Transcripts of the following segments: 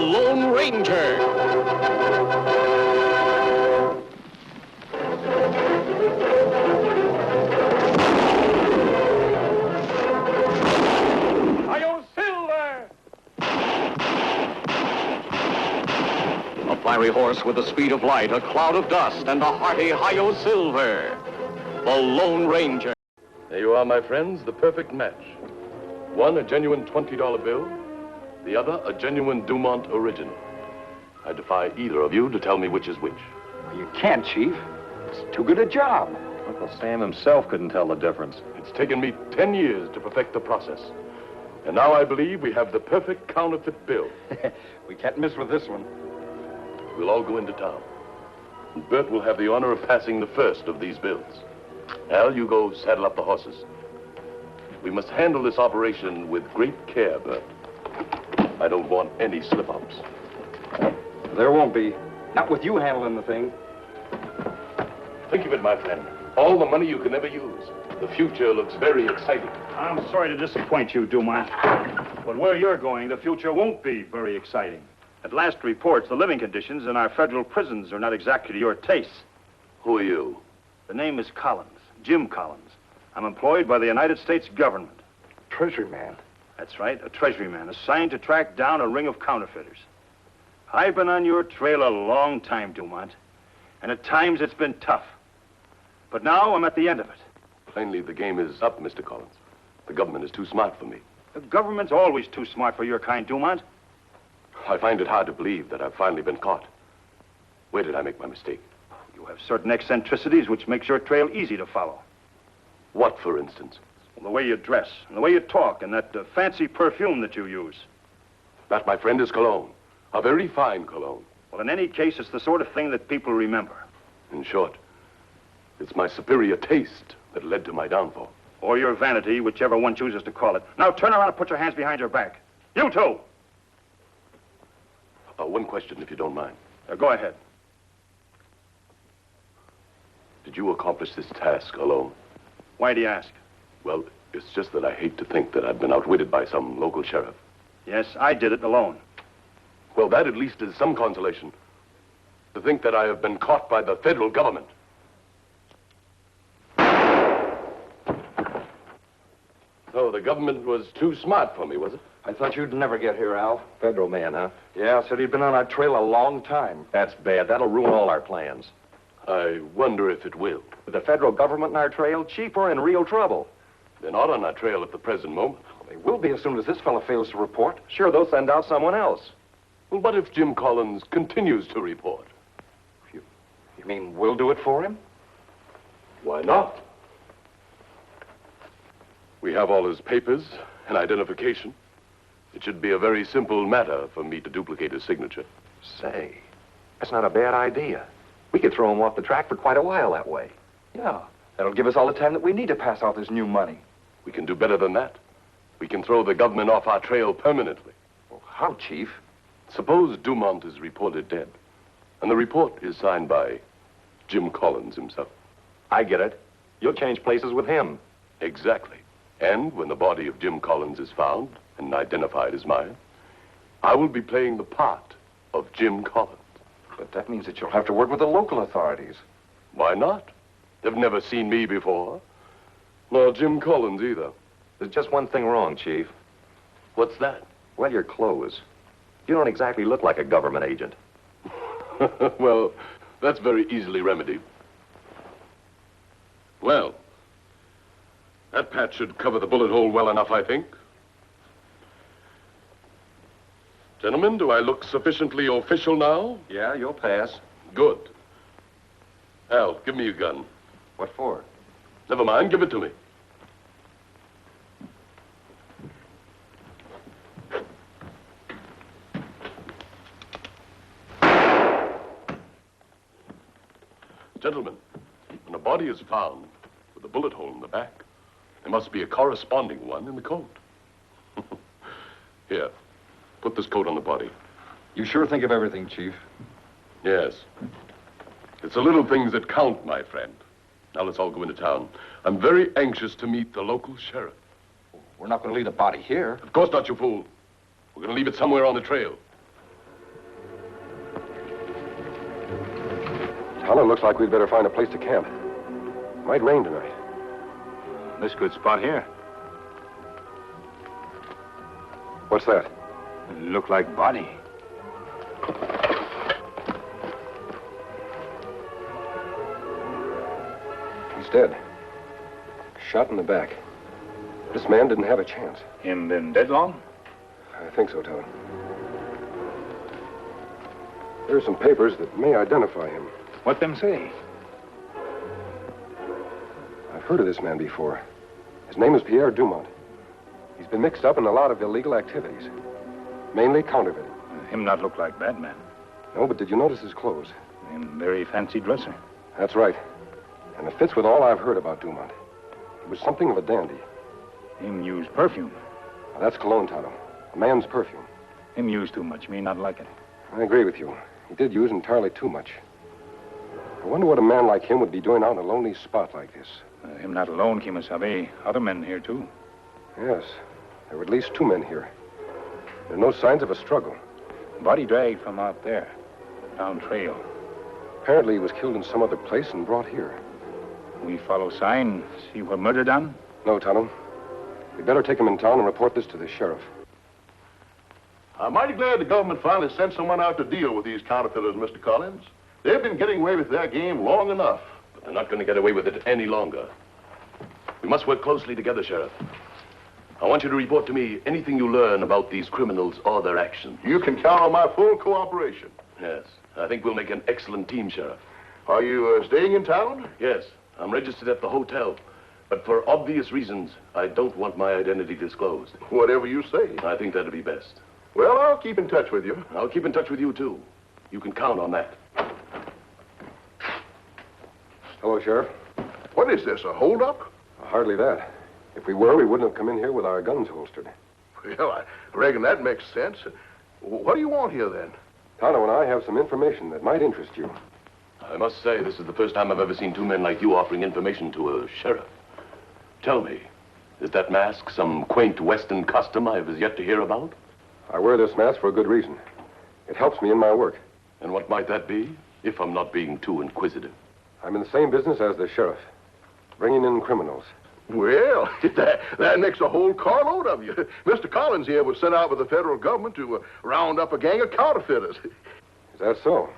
Lone Ranger. A fiery horse with the speed of light, a cloud of dust, and a hearty Hi-Yo Silver. The Lone Ranger. There you are, my friends, the perfect match. One, a genuine $20 bill. The other, a genuine Dumont original. I defy either of you to tell me which is which. Well, you can't, Chief. It's too good a job. Uncle Sam himself couldn't tell the difference. It's taken me 10 years to perfect the process. And now I believe we have the perfect counterfeit bill. We can't miss with this one. We'll all go into town. And Bert will have the honor of passing the first of these bills. Al, you go saddle up the horses. We must handle this operation with great care, Bert. I don't want any slip-ups. There won't be. Not with you handling the thing. Think of it, my friend. All the money you can ever use. The future looks very exciting. I'm sorry to disappoint you, Dumont. But where you're going, the future won't be very exciting. At last reports, the living conditions in our federal prisons are not exactly to your taste. Who are you? The name is Collins, Jim Collins. I'm employed by the United States government. Treasury man. That's right, a treasury man assigned to track down a ring of counterfeiters. I've been on your trail a long time, Dumont, and at times it's been tough. But now I'm at the end of it. Plainly, the game is up, Mr. Collins. The government is too smart for me. The government's always too smart for your kind, Dumont. I find it hard to believe that I've finally been caught. Where did I make my mistake? You have certain eccentricities which makes your trail easy to follow. What, for instance? Well, the way you dress, and the way you talk, and that fancy perfume that you use. That, my friend, is cologne. A very fine cologne. Well, in any case, it's the sort of thing that people remember. In short, it's my superior taste that led to my downfall. Or your vanity, whichever one chooses to call it. Now turn around and put your hands behind your back. You too! One question, if you don't mind. Go ahead. Did you accomplish this task alone? Why do you ask? Well, it's just that I hate to think that I've been outwitted by some local sheriff. Yes, I did it alone. Well, that at least is some consolation. To think that I have been caught by the federal government. So the government was too smart for me, was it? I thought you'd never get here, Al. Federal man, huh? Yeah, said he'd been on our trail a long time. That's bad. That'll ruin all our plans. I wonder if it will. With the federal government in our trail, Chief, we're in real trouble. They're not on our trail at the present moment. They will be as soon as this fella fails to report. Sure, they'll send out someone else. Well, what if Jim Collins continues to report? You mean we'll do it for him? Why not? We have all his papers and identification. It should be a very simple matter for me to duplicate his signature. Say, that's not a bad idea. We could throw him off the track for quite a while that way. Yeah. That'll give us all the time that we need to pass out this new money. We can do better than that. We can throw the government off our trail permanently. Well, how, Chief? Suppose Dumont is reported dead, and the report is signed by Jim Collins himself. I get it. You'll change places with him. Exactly. And when the body of Jim Collins is found and identified as mine, I will be playing the part of Jim Collins. But that means that you'll have to work with the local authorities. Why not? They've never seen me before. Nor Jim Collins either. There's just one thing wrong, Chief. What's that? Well, your clothes. You don't exactly look like a government agent. Well, that's very easily remedied. Well, that patch should cover the bullet hole well enough, I think. Gentlemen, do I look sufficiently official now? Yeah, you'll pass. Good. Al, give me your gun. What for? Never mind, give it to me. Gentlemen, when a body is found with a bullet hole in the back, there must be a corresponding one in the coat. Here, put this coat on the body. You sure think of everything, Chief. Yes. It's the little things that count, my friend. Now let's all go into town. I'm very anxious to meet the local sheriff. We're not going to leave the body here. Of course not, you fool. We're going to leave it somewhere on the trail. Tonto, looks like we'd better find a place to camp. Might rain tonight. This good spot here. What's that? Look like body. He's dead. Shot in the back. This man didn't have a chance. Him been dead long? I think so, Tonto. There are some papers that may identify him. What them say? I've heard of this man before. His name is Pierre Dumont. He's been mixed up in a lot of illegal activities, mainly counterfeiting. Him not look like bad man. No, but did you notice his clothes? Him very fancy dresser. That's right. And it fits with all I've heard about Dumont. He was something of a dandy. Him use perfume. Now, that's cologne, Tonto. A man's perfume. Him use too much. Me not like it. I agree with you. He did use entirely too much. I wonder what a man like him would be doing out in a lonely spot like this. Him not alone, Kimasabe. Other men here, too. Yes. There were at least 2 men here. There are no signs of a struggle. Body dragged from out there. Down trail. Apparently he was killed in some other place and brought here. We follow sign, see where murder done? No, Tonto. We'd better take him in town and report this to the sheriff. I'm mighty glad the government finally sent someone out to deal with these counterfeiters, Mr. Collins. They've been getting away with their game long enough. But they're not going to get away with it any longer. We must work closely together, Sheriff. I want you to report to me anything you learn about these criminals or their actions. You can count on my full cooperation. Yes, I think we'll make an excellent team, Sheriff. Are you staying in town? Yes, I'm registered at the hotel. But for obvious reasons, I don't want my identity disclosed. Whatever you say. I think that'd be best. Well, I'll keep in touch with you. I'll keep in touch with you, too. You can count on that. Hello, Sheriff. What is this, a holdup? Hardly that. If we were, we wouldn't have come in here with our guns holstered. Well, I reckon that makes sense. What do you want here, then? Tonto and I have some information that might interest you. I must say, this is the first time I've ever seen 2 men like you offering information to a sheriff. Tell me, is that mask some quaint Western custom I have as yet to hear about? I wear this mask for a good reason. It helps me in my work. And what might that be, if I'm not being too inquisitive? I'm in the same business as the sheriff, bringing in criminals. Well, that makes a whole carload of you. Mr. Collins here was sent out with the federal government to round up a gang of counterfeiters. Is that so?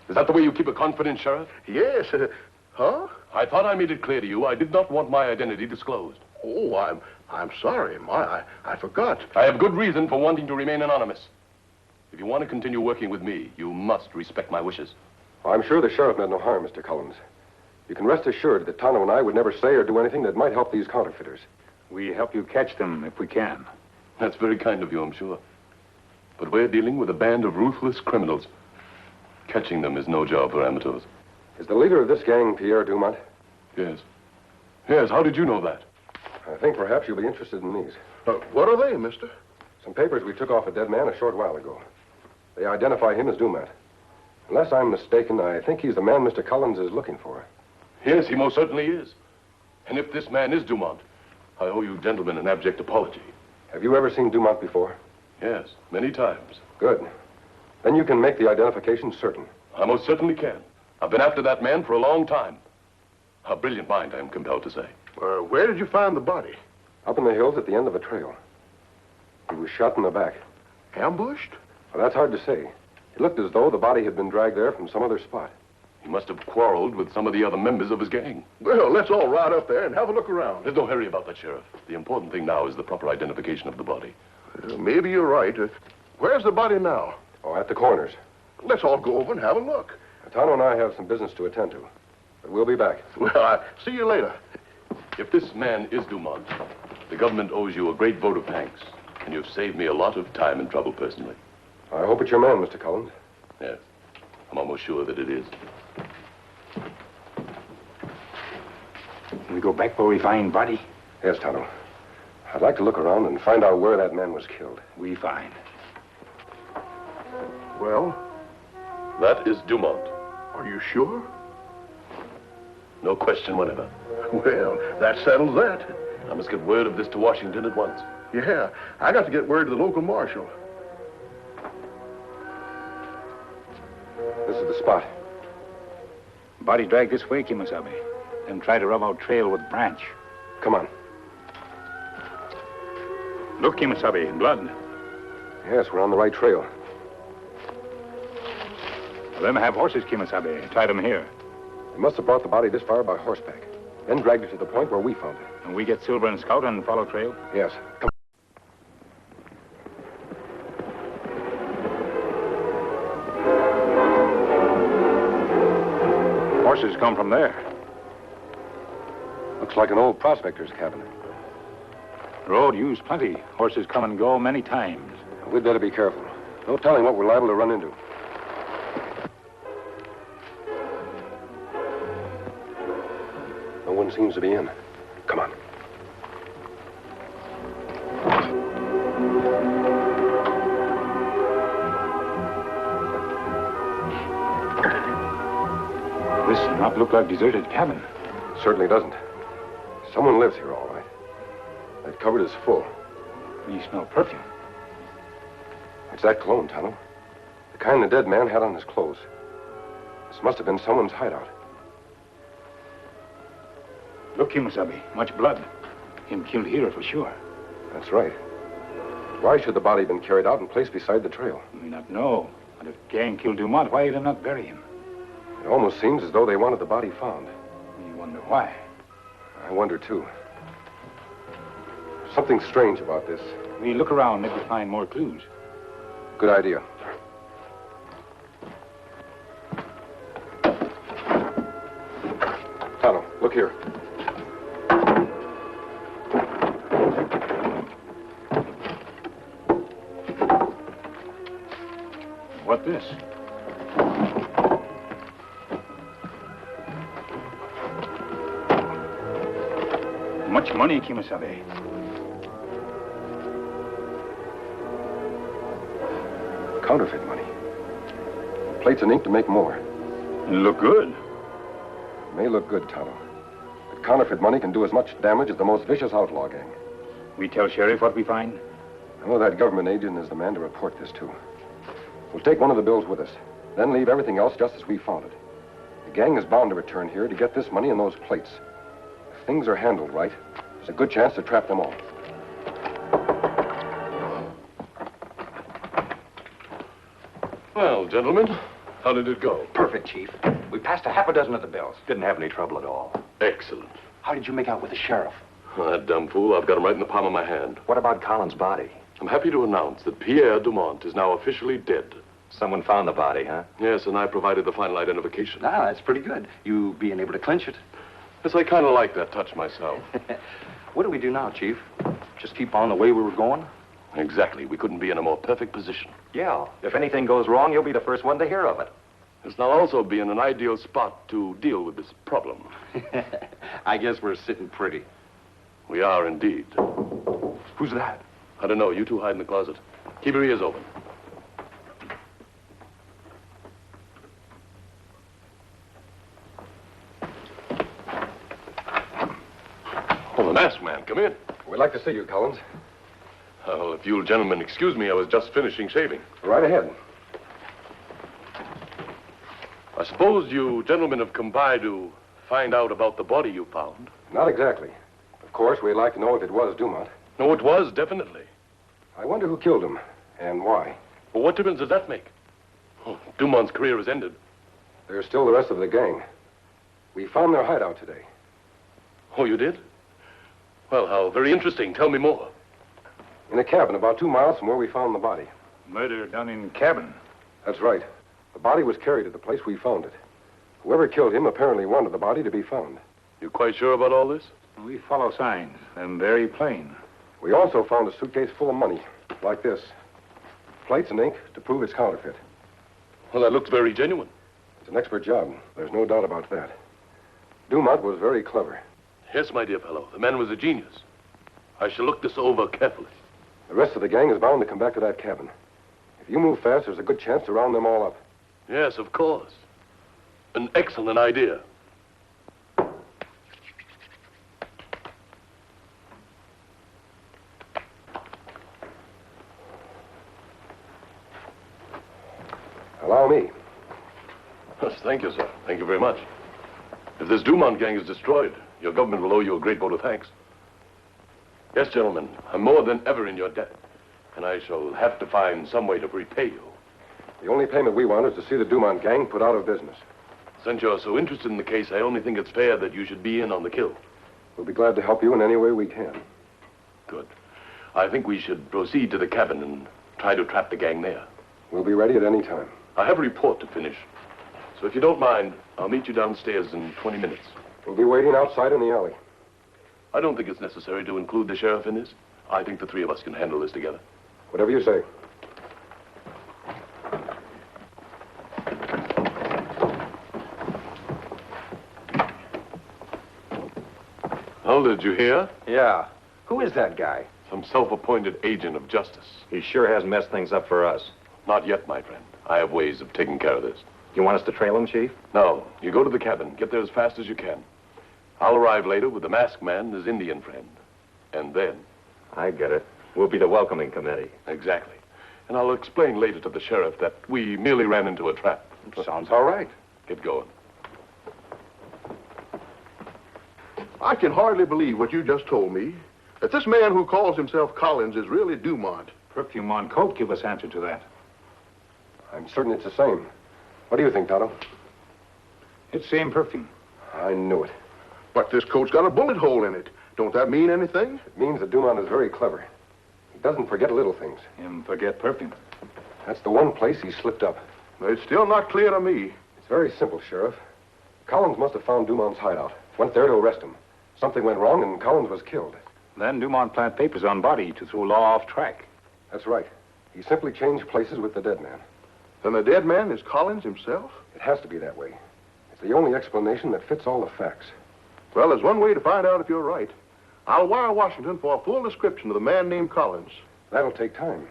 Is that the way you keep a confidence, Sheriff? Yes. Huh? I thought I made it clear to you I did not want my identity disclosed. Oh, I'm sorry. I forgot. I have good reason for wanting to remain anonymous. If you want to continue working with me, you must respect my wishes. I'm sure the sheriff meant no harm, Mr. Collins. You can rest assured that Tonto and I would never say or do anything that might help these counterfeiters. We help you catch them if we can. That's very kind of you, I'm sure. But we're dealing with a band of ruthless criminals. Catching them is no job for amateurs. Is the leader of this gang Pierre Dumont? Yes. Yes, how did you know that? I think perhaps you'll be interested in these. What are they, mister? Some papers we took off a dead man a short while ago. They identify him as Dumont. Unless I'm mistaken, I think he's the man Mr. Collins is looking for. Yes, he most certainly is. And if this man is Dumont, I owe you gentlemen an abject apology. Have you ever seen Dumont before? Yes, many times. Good. Then you can make the identification certain. I most certainly can. I've been after that man for a long time. A brilliant mind, I am compelled to say. Where did you find the body? Up in the hills at the end of a trail. He was shot in the back. Ambushed? Well, that's hard to say. It looked as though the body had been dragged there from some other spot. He must have quarreled with some of the other members of his gang. Well, let's all ride up there and have a look around. There's no hurry about that, Sheriff. The important thing now is the proper identification of the body. Maybe you're right. Where's the body now? Oh, at the corners. Let's all go over and have a look. Tonto and I have some business to attend to. But we'll be back. Well, I'll see you later. If this man is Dumont, the government owes you a great vote of thanks. And you've saved me a lot of time and trouble personally. I hope it's your man, Mr. Collins. Yes. I'm almost sure that it is. We go back where we find body? Yes, Tonto. I'd like to look around and find out where that man was killed. We find. Well, That is Dumont. are you sure? No question whatever. Well, that settles that. I must get word of this to Washington at once. Yeah, I got to get word to the local marshal. This is the spot. Body dragged this way, Kimasabi. Then try to rub out trail with branch. Come on. Look, Kimasabi, blood. Yes, we're on the right trail. Them have horses, Kimasabi. Tie them here. They must have brought the body this far by horseback, then dragged it to the point where we found it. And we get Silver and Scout and follow trail? Yes. Come. Horses come from there. Looks like an old prospector's cabin. Road used plenty. Horses come and go many times. We'd better be careful. No telling what we're liable to run into. No one seems to be in. Come on. This does not look like deserted cabin. Certainly doesn't. Someone lives here, all right. That cupboard is full. We smell perfume. It's that cologne, Tonto. The kind the dead man had on his clothes. This must have been someone's hideout. Look, Kimasabi, much blood. Him killed here for sure. That's right. Why should the body have been carried out and placed beside the trail? We not know. But if gang killed Dumont, why did they not bury him? It almost seems as though they wanted the body found. We wonder why. I wonder, too. Something strange about this. We look around, maybe find more clues. Good idea. Tonto, look here. What this? Much money, Kimasabe. Counterfeit money. Plates and ink to make more. Look good. It may look good, Tonto. But counterfeit money can do as much damage as the most vicious outlaw gang. We tell Sheriff what we find? I know that government agent is the man to report this to. We'll take one of the bills with us, then leave everything else just as we found it. The gang is bound to return here to get this money and those plates. If things are handled right, there's a good chance to trap them all. Well, gentlemen, how did it go? Perfect, Chief. We passed a half a dozen of the bills. Didn't have any trouble at all. Excellent. How did you make out with the sheriff? Oh, that dumb fool, I've got him right in the palm of my hand. What about Collins' body? I'm happy to announce that Pierre Dumont is now officially dead. Someone found the body, huh? Yes, and I provided the final identification. Ah, that's pretty good. You being able to clinch it. Yes, I kind of like that touch myself. What do we do now, Chief? Just keep on the way we were going? Exactly. We couldn't be in a more perfect position. Yeah. If anything goes wrong, you'll be the first one to hear of it. This now also be in an ideal spot to deal with this problem. I guess we're sitting pretty. We are indeed. Who's that? I don't know. You two hide in the closet. Keep your ears open. Oh, the masked man. Come in. We'd like to see you, Collins. Oh, if you'll gentlemen excuse me, I was just finishing shaving. Right ahead. I suppose you gentlemen have come by to find out about the body you found. Not exactly. Of course, we'd like to know if it was Dumont. No, it was, definitely. I wonder who killed him and why. Well, what difference does that make? Oh, Dumont's career is ended. There's still the rest of the gang. We found their hideout today. Oh, you did? Well, how very interesting. Tell me more. In a cabin about 2 miles from where we found the body. Murder done in cabin. That's right. The body was carried to the place we found it. Whoever killed him apparently wanted the body to be found. You quite sure about all this? We follow signs. They're very plain. We also found a suitcase full of money, like this. Plates and ink to prove it's counterfeit. Well, that looks very genuine. It's an expert job. There's no doubt about that. Dumont was very clever. Yes, my dear fellow. The man was a genius. I shall look this over carefully. The rest of the gang is bound to come back to that cabin. If you move fast, there's a good chance to round them all up. Yes, of course. An excellent idea. Allow me. Yes, thank you, sir. Thank you very much. If this Dumont gang is destroyed, your government will owe you a great vote of thanks. Yes, gentlemen, I'm more than ever in your debt, and I shall have to find some way to repay you. The only payment we want is to see the Dumont gang put out of business. Since you're so interested in the case, I only think it's fair that you should be in on the kill. We'll be glad to help you in any way we can. Good. I think we should proceed to the cabin and try to trap the gang there. We'll be ready at any time. I have a report to finish. So if you don't mind, I'll meet you downstairs in 20 minutes. We'll be waiting outside in the alley. I don't think it's necessary to include the sheriff in this. I think the three of us can handle this together. Whatever you say. Well, did you hear? Yeah. Who is that guy? Some self-appointed agent of justice. He sure has messed things up for us. Not yet, my friend. I have ways of taking care of this. You want us to trail him, Chief? No, you go to the cabin. Get there as fast as you can. I'll arrive later with the masked man and his Indian friend. And then... I get it. We'll be the welcoming committee. Exactly. And I'll explain later to the sheriff that we merely ran into a trap. Sounds all right. Get going. I can hardly believe what you just told me. That this man who calls himself Collins is really Dumont. Perfume on coat give us answer to that. I'm certain it's the same. What do you think, Tonto? It's same perfume. I knew it. But this coat's got a bullet hole in it. Don't that mean anything? It means that Dumont is very clever. He doesn't forget little things. Him forget perfume. That's the one place he slipped up. It's still not clear to me. It's very simple, Sheriff. Collins must have found Dumont's hideout. Went there to arrest him. Something went wrong and Collins was killed. Then Dumont plant papers on body to throw law off track. That's right. He simply changed places with the dead man. Then the dead man is Collins himself? It has to be that way. It's the only explanation that fits all the facts. Well, there's one way to find out if you're right. I'll wire Washington for a full description of the man named Collins. That'll take time.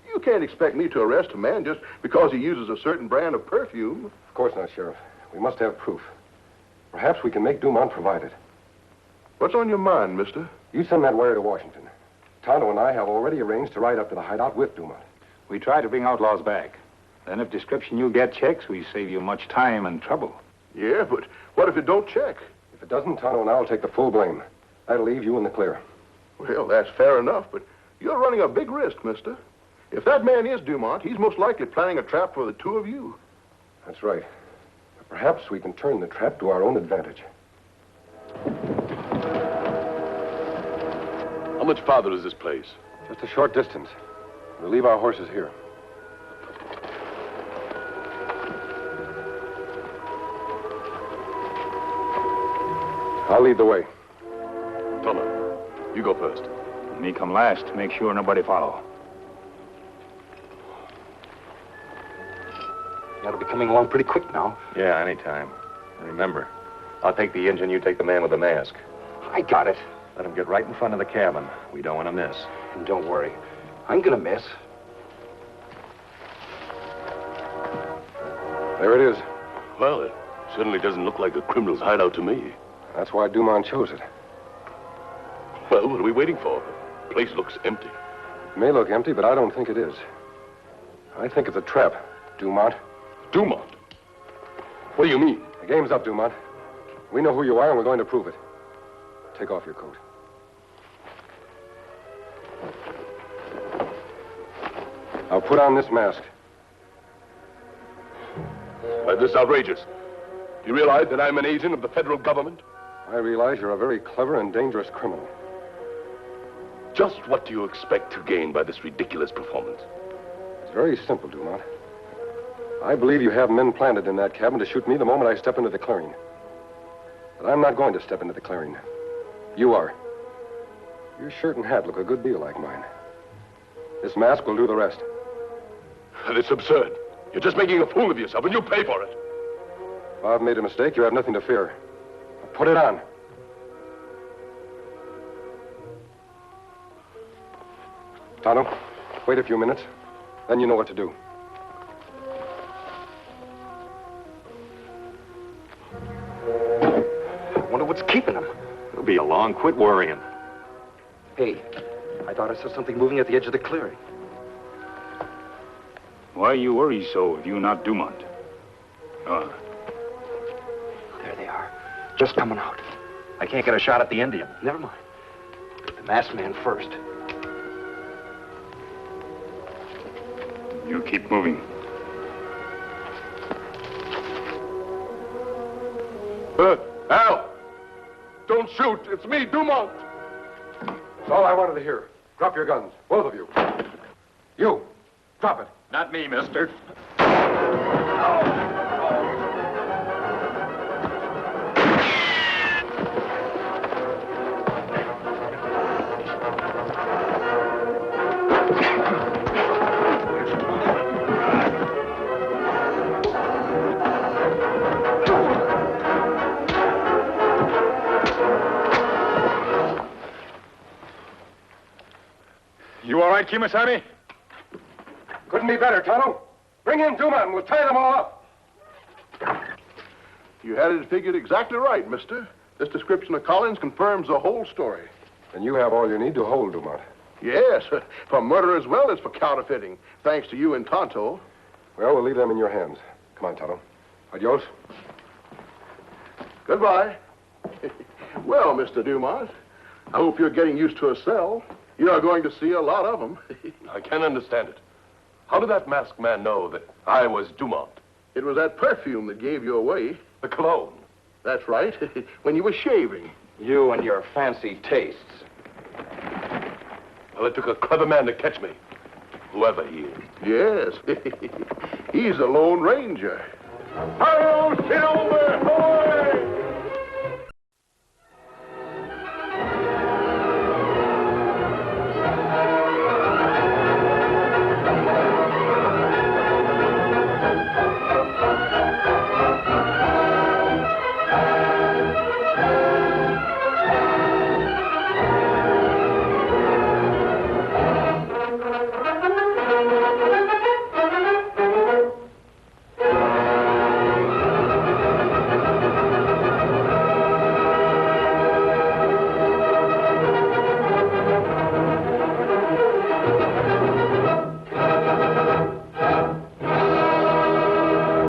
You can't expect me to arrest a man just because he uses a certain brand of perfume. Of course not, Sheriff. We must have proof. Perhaps we can make Dumont provide it. What's on your mind, mister? You send that wire to Washington. Tonto and I have already arranged to ride up to the hideout with Dumont. We try to bring outlaws back. Then if description you get checks, we save you much time and trouble. Yeah, but what if it don't check? If it doesn't, Tonto and I will take the full blame. That'll leave you in the clear. Well, that's fair enough, but you're running a big risk, mister. If that man is Dumont, he's most likely planning a trap for the two of you. That's right. But perhaps we can turn the trap to our own advantage. How much farther is this place? Just a short distance. We'll leave our horses here. I'll lead the way. Tonto, you go first. Me come last to make sure nobody follow. That'll be coming along pretty quick now. Yeah, anytime. Remember, I'll take the engine, you take the man with the mask. I got it. Let him get right in front of the cabin. We don't want to miss. And don't worry. I'm gonna miss. There it is. Well, it certainly doesn't look like a criminal's hideout to me. That's why Dumont chose it. Well, what are we waiting for? The place looks empty. It may look empty, but I don't think it is. I think it's a trap, Dumont. Dumont? What do you mean? The game's up, Dumont. We know who you are, and we're going to prove it. Take off your coat. Now put on this mask. Why, this is outrageous. Do you realize that I'm an agent of the federal government? I realize you're a very clever and dangerous criminal. Just what do you expect to gain by this ridiculous performance? It's very simple, Dumont. I believe you have men planted in that cabin to shoot me the moment I step into the clearing. But I'm not going to step into the clearing. You are. Your shirt and hat look a good deal like mine. This mask will do the rest. It's absurd. You're just making a fool of yourself, and you pay for it. If I've made a mistake, you have nothing to fear. Now put it on. Tonto, wait a few minutes. Then you know what to do. I wonder what's keeping him. It'll be a long quit worrying. Hey, I thought I saw something moving at the edge of the clearing. Why you worry so if you not Dumont? There they are. Just coming out. I can't get a shot at the Indian. Never mind. The masked man first. You keep moving. Al! Don't shoot. It's me, Dumont. That's all I wanted to hear. Drop your guns, both of you. You, drop it. Not me, mister. You all right, Kimasani? Couldn't be better, Tonto. Bring in 2 men. We'll tie them all up. You had it figured exactly right, mister. This description of Collins confirms the whole story. And you have all you need to hold, Dumont. Yes, for murder as well as for counterfeiting, thanks to you and Tonto. Well, we'll leave them in your hands. Come on, Tonto. Adios. Goodbye. Well, Mr. Dumont, I hope you're getting used to a cell. You're going to see a lot of them. I can't understand it. How did that masked man know that I was Dumont? It was that perfume that gave you away. The cologne. That's right, when you were shaving. You and your fancy tastes. Well, it took a clever man to catch me, whoever he is. Yes, he's a Lone Ranger. Hi-yo, Silver!